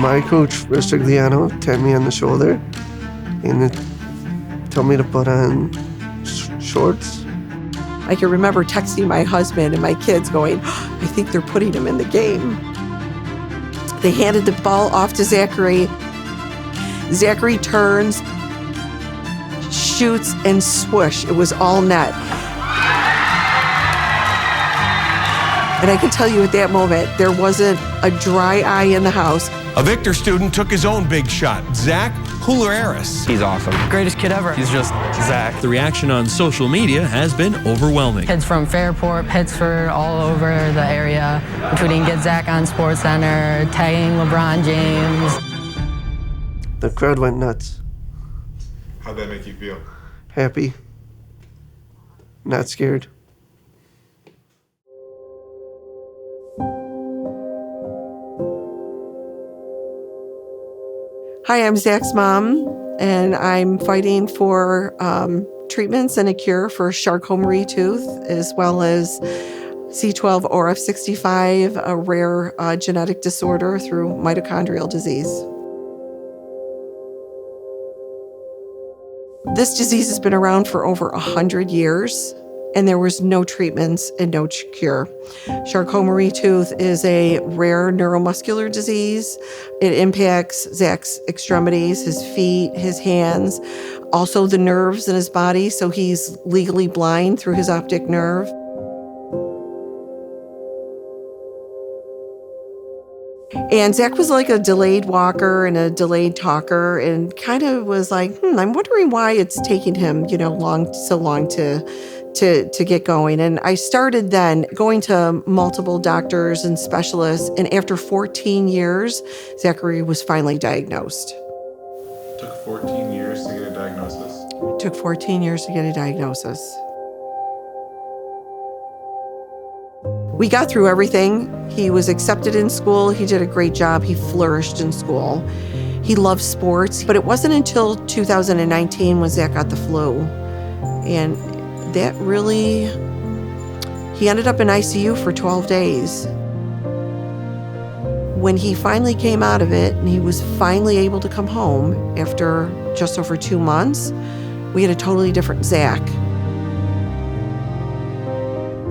My coach, Ristrigliano, tapped me on the shoulder and told me to put on shorts. I can remember texting my husband and my kids going, I think they're putting him in the game. They handed the ball off to Zachary. Zachary turns, shoots, and swoosh. It was all net. And I can tell you at that moment, there wasn't a dry eye in the house. A Victor student took his own big shot, Zach Hularis. He's awesome. Greatest kid ever. He's just Zach. The reaction on social media has been overwhelming. Kids from Fairport, Pittsford, all over the area, tweeting "Get Zach on SportsCenter," tagging LeBron James. The crowd went nuts. How'd that make you feel? Happy. Not scared. Hi, I'm Zach's mom, and I'm fighting for treatments and a cure for Charcot-Marie-Tooth, as well as C12ORF65, a rare genetic disorder through mitochondrial disease. This disease has been around for over 100 years, and there was no treatments and no cure. Charcot-Marie-Tooth is a rare neuromuscular disease. It impacts Zach's extremities, his feet, his hands, also the nerves in his body, so he's legally blind through his optic nerve. And Zach was like a delayed walker and a delayed talker, and kind of was like, I'm wondering why it's taking him, so long to get going. And I started then going to multiple doctors and specialists, and after 14 years, Zachary was finally diagnosed. It took 14 years to get a diagnosis? It took 14 years to get a diagnosis. We got through everything. He was accepted in school. He did a great job. He flourished in school. He loved sports, but it wasn't until 2019 when Zach got the flu. And that really, he ended up in ICU for 12 days. When he finally came out of it and he was finally able to come home after just over 2 months, we had a totally different Zach.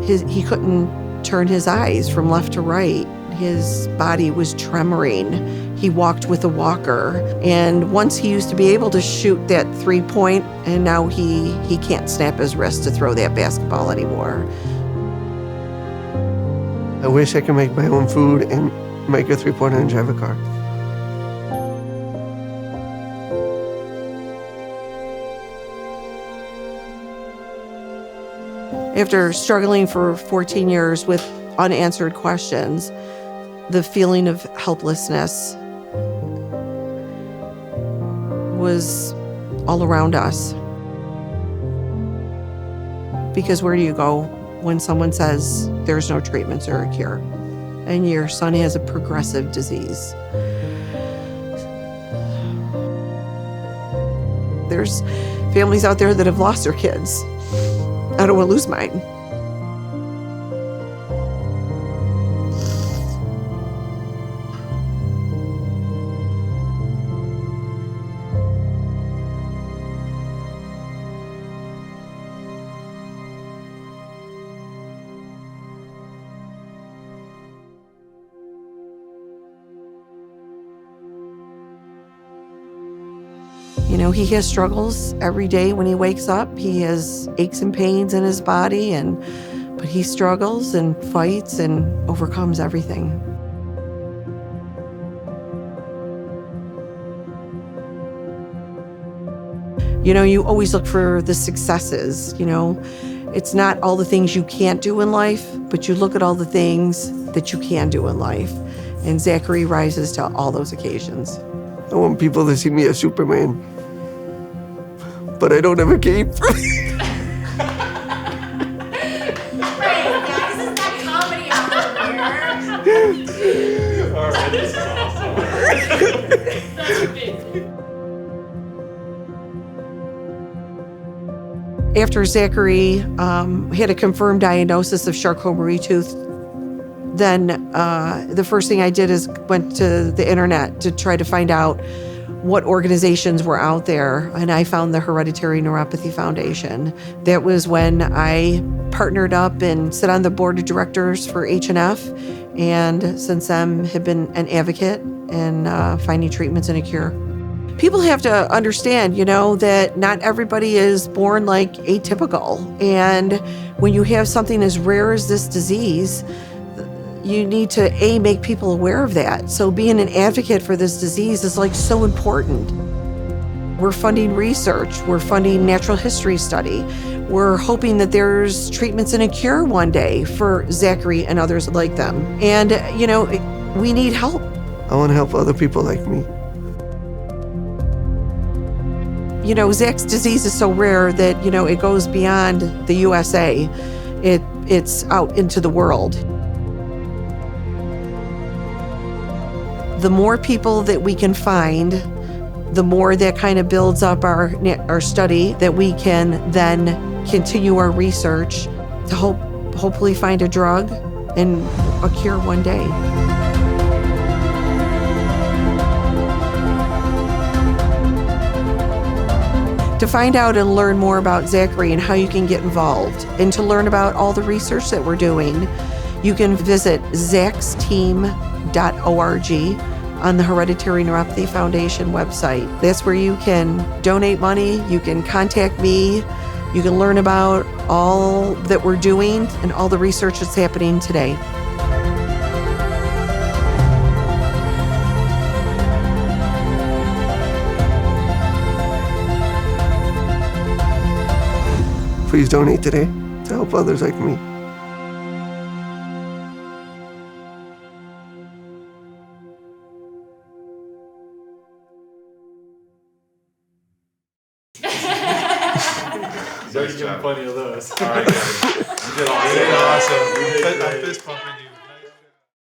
He couldn't turn his eyes from left to right. His body was tremoring. He walked with a walker. And once he used to be able to shoot that 3-point, and now he can't snap his wrist to throw that basketball anymore. I wish I could make my own food and make a 3-pointer and drive a car. After struggling for 14 years with unanswered questions, the feeling of helplessness was all around us. Because where do you go when someone says there's no treatments or a cure, and your son has a progressive disease? There's families out there that have lost their kids. I don't want to lose mine. He has struggles every day when he wakes up. He has aches and pains in his body, but he struggles and fights and overcomes everything. You always look for the successes, It's not all the things you can't do in life, but you look at all the things that you can do in life. And Zachary rises to all those occasions. I want people to see me as Superman, but I don't have a cape. All right, this is awesome. After Zachary had a confirmed diagnosis of Charcot-Marie-Tooth then the first thing I did is went to the internet to try to find out what organizations were out there, and I found the Hereditary Neuropathy Foundation. That was when I partnered up and sat on the board of directors for H&F, and since then have been an advocate in finding treatments and a cure. People have to understand, that not everybody is born like atypical, and when you have something as rare as this disease, you need to make people aware of that. So being an advocate for this disease is so important. We're funding research, we're funding natural history study. We're hoping that there's treatments and a cure one day for Zachary and others like them. And, we need help. I want to help other people like me. Zach's disease is so rare that, it goes beyond the USA. It's out into the world. The more people that we can find, the more that kind of builds up our study, that we can then continue our research to hopefully find a drug and a cure one day. To find out and learn more about Zachary and how you can get involved, and to learn about all the research that we're doing, you can visit zachsteam.org on the Hereditary Neuropathy Foundation website. That's where you can donate money, you can contact me, you can learn about all that we're doing and all the research that's happening today. Please donate today to help others like me. Nice job. Plenty of those. All right, guys. You did awesome. I'm fist pumping you.